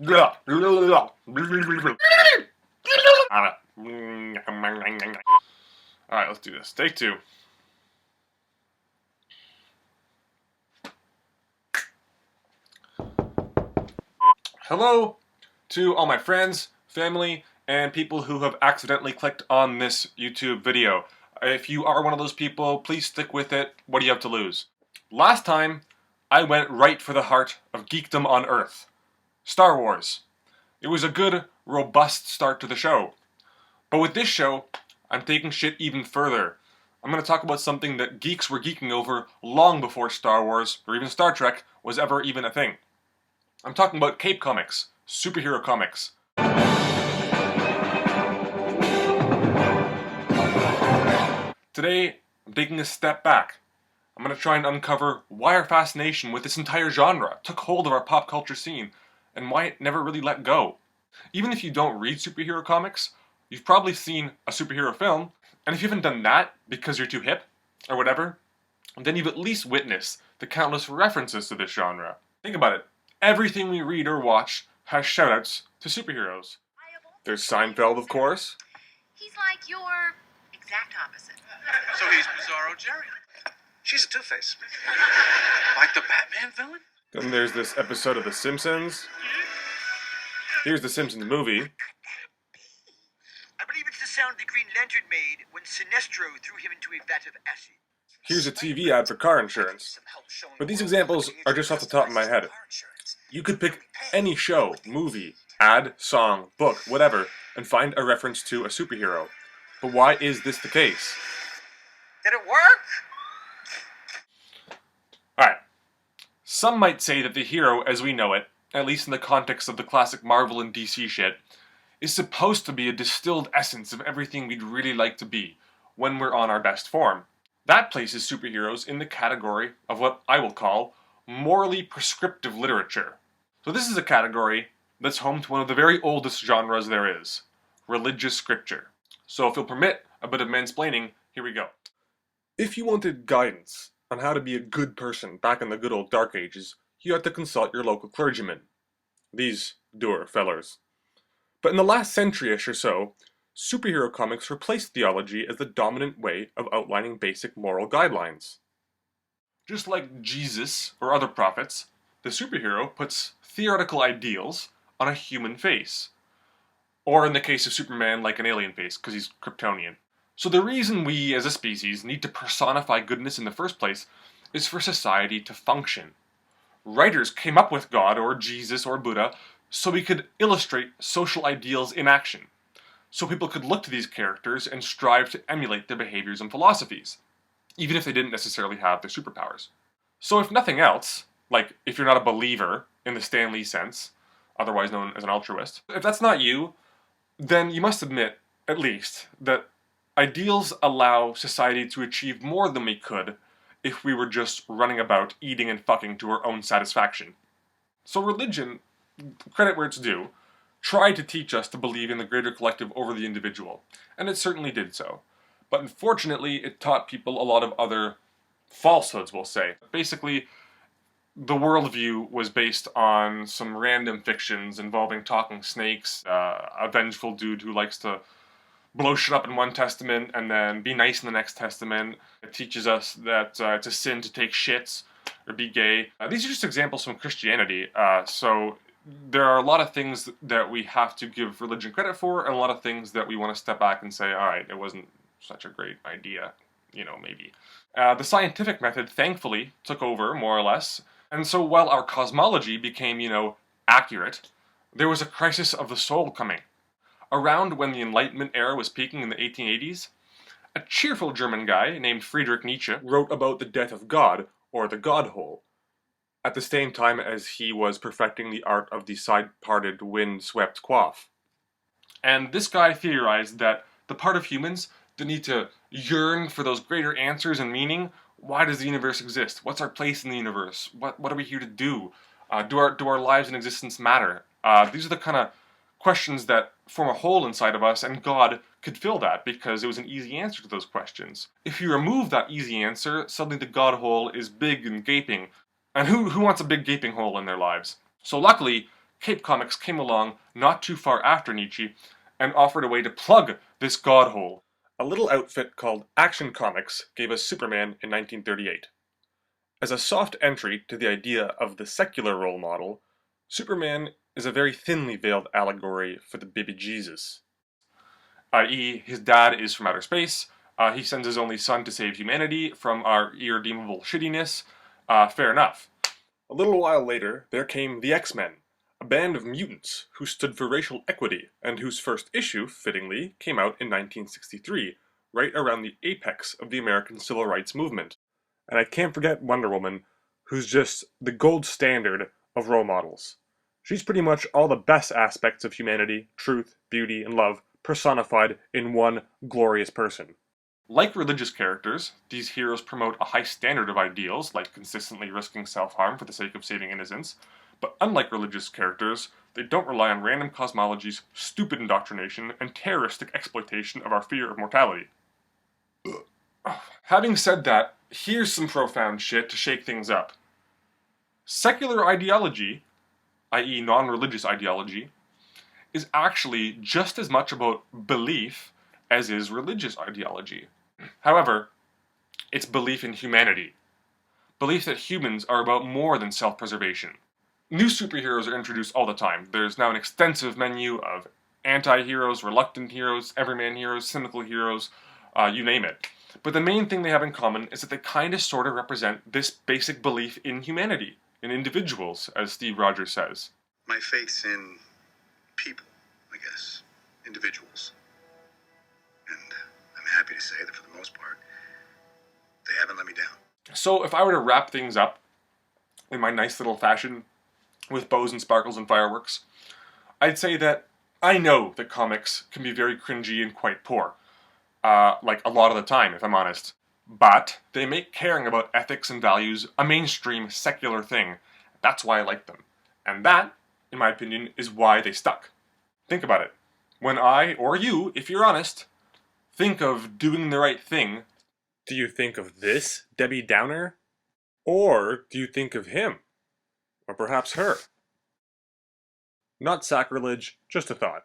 Alright, let's do this. Take two. Hello to all my friends, family, and people who have accidentally clicked on this YouTube video. If you are one of those people, please stick with it. What do you have to lose? Last time, I went right for the heart of geekdom on Earth. Star Wars. It was a good, robust start to the show. But with this show, I'm taking shit even further. I'm going to talk about something that geeks were geeking over long before Star Wars, or even Star Trek, was ever even a thing. I'm talking about cape comics, superhero comics. Today, I'm taking a step back. I'm going to try and uncover why our fascination with this entire genre took hold of our pop culture scene, and why it never really let go. Even if you don't read superhero comics, you've probably seen a superhero film, and if you haven't done that because you're too hip, or whatever, then you've at least witnessed the countless references to this genre. Think about it. Everything we read or watch has shoutouts to superheroes. There's Seinfeld, of course. He's like your exact opposite. So he's Bizarro Jerry. She's a Two-Face. Like the Batman villain? Then there's this episode of The Simpsons. Here's the Simpsons movie. I believe it's the sound the Green Lantern made when Sinestro threw him into a vat of acid. Here's a TV ad for car insurance. But these examples are just off the top of my head. You could pick any show, movie, ad, song, book, whatever, and find a reference to a superhero. But why is this the case? Did it work? Alright. Some might say that the hero as we know it, at least in the context of the classic Marvel and DC shit, is supposed to be a distilled essence of everything we'd really like to be when we're on our best form. That places superheroes in the category of what I will call morally prescriptive literature. So this is a category that's home to one of the very oldest genres there is, religious scripture. So if you'll permit a bit of mansplaining, here we go. If you wanted guidance on how to be a good person back in the good old dark ages, you had to consult your local clergyman. These dour fellers. But in the last century-ish or so, superhero comics replaced theology as the dominant way of outlining basic moral guidelines. Just like Jesus or other prophets, the superhero puts theoretical ideals on a human face. Or in the case of Superman, like an alien face, because he's Kryptonian. So the reason we, as a species, need to personify goodness in the first place is for society to function. Writers came up with God, or Jesus, or Buddha, so we could illustrate social ideals in action. So people could look to these characters and strive to emulate their behaviors and philosophies, even if they didn't necessarily have their superpowers. So if nothing else, like if you're not a believer in the Stan Lee sense, otherwise known as an altruist, if that's not you, then you must admit, at least, that ideals allow society to achieve more than we could if we were just running about eating and fucking to our own satisfaction. So religion, credit where it's due, tried to teach us to believe in the greater collective over the individual, and it certainly did so. But unfortunately, it taught people a lot of other falsehoods, we'll say. Basically, the worldview was based on some random fictions involving talking snakes, a vengeful dude who likes to blow shit up in one testament and then be nice in the next testament. It teaches us that it's a sin to take shits or be gay. These are just examples from Christianity, so there are a lot of things that we have to give religion credit for, and a lot of things that we want to step back and say, alright, it wasn't such a great idea, maybe. The scientific method, thankfully, took over, more or less, and so while our cosmology became, accurate, there was a crisis of the soul coming. Around when the Enlightenment era was peaking in the 1880s, a cheerful German guy named Friedrich Nietzsche wrote about the death of God, or the God hole, at the same time as he was perfecting the art of the side-parted, wind-swept coif. And this guy theorized that the part of humans that need to yearn for those greater answers and meaning, why does the universe exist? What's our place in the universe? What are we here to do? Do our lives and existence matter? These are the kind of questions that form a hole inside of us, and God could fill that because it was an easy answer to those questions. If you remove that easy answer, suddenly the God hole is big and gaping. And who wants a big gaping hole in their lives? So luckily, Cape Comics came along not too far after Nietzsche and offered a way to plug this god hole. A little outfit called Action Comics gave us Superman in 1938. As a soft entry to the idea of the secular role model, Superman is a very thinly veiled allegory for the baby Jesus. I.e., his dad is from outer space, he sends his only son to save humanity from our irredeemable shittiness. Fair enough. A little while later, there came the X-Men, a band of mutants who stood for racial equity, and whose first issue, fittingly, came out in 1963, right around the apex of the American Civil Rights Movement. And I can't forget Wonder Woman, who's just the gold standard of role models. She's pretty much all the best aspects of humanity, truth, beauty, and love personified in one glorious person. Like religious characters, these heroes promote a high standard of ideals, like consistently risking self-harm for the sake of saving innocence, but unlike religious characters, they don't rely on random cosmologies, stupid indoctrination, and terroristic exploitation of our fear of mortality. Having said that, here's some profound shit to shake things up. Secular ideology, i.e. non-religious ideology, is actually just as much about belief as is religious ideology. However, it's belief in humanity. Belief that humans are about more than self-preservation. New superheroes are introduced all the time. There's now an extensive menu of anti-heroes, reluctant heroes, everyman heroes, cynical heroes, you name it. But the main thing they have in common is that they kind of sort of represent this basic belief in humanity, in individuals, as Steve Rogers says. My faith's in people, I guess. Individuals. And I'm happy to say that for the most part, they haven't let me down. So if I were to wrap things up in my nice little fashion, with bows and sparkles and fireworks, I'd say that I know that comics can be very cringy and quite poor. Like a lot of the time, if I'm honest. But they make caring about ethics and values a mainstream secular thing. That's why I like them. And that, in my opinion, is why they stuck. Think about it. When I, or you, if you're honest, think of doing the right thing, do you think of this Debbie Downer? Or do you think of him? Or perhaps her? Not sacrilege, just a thought.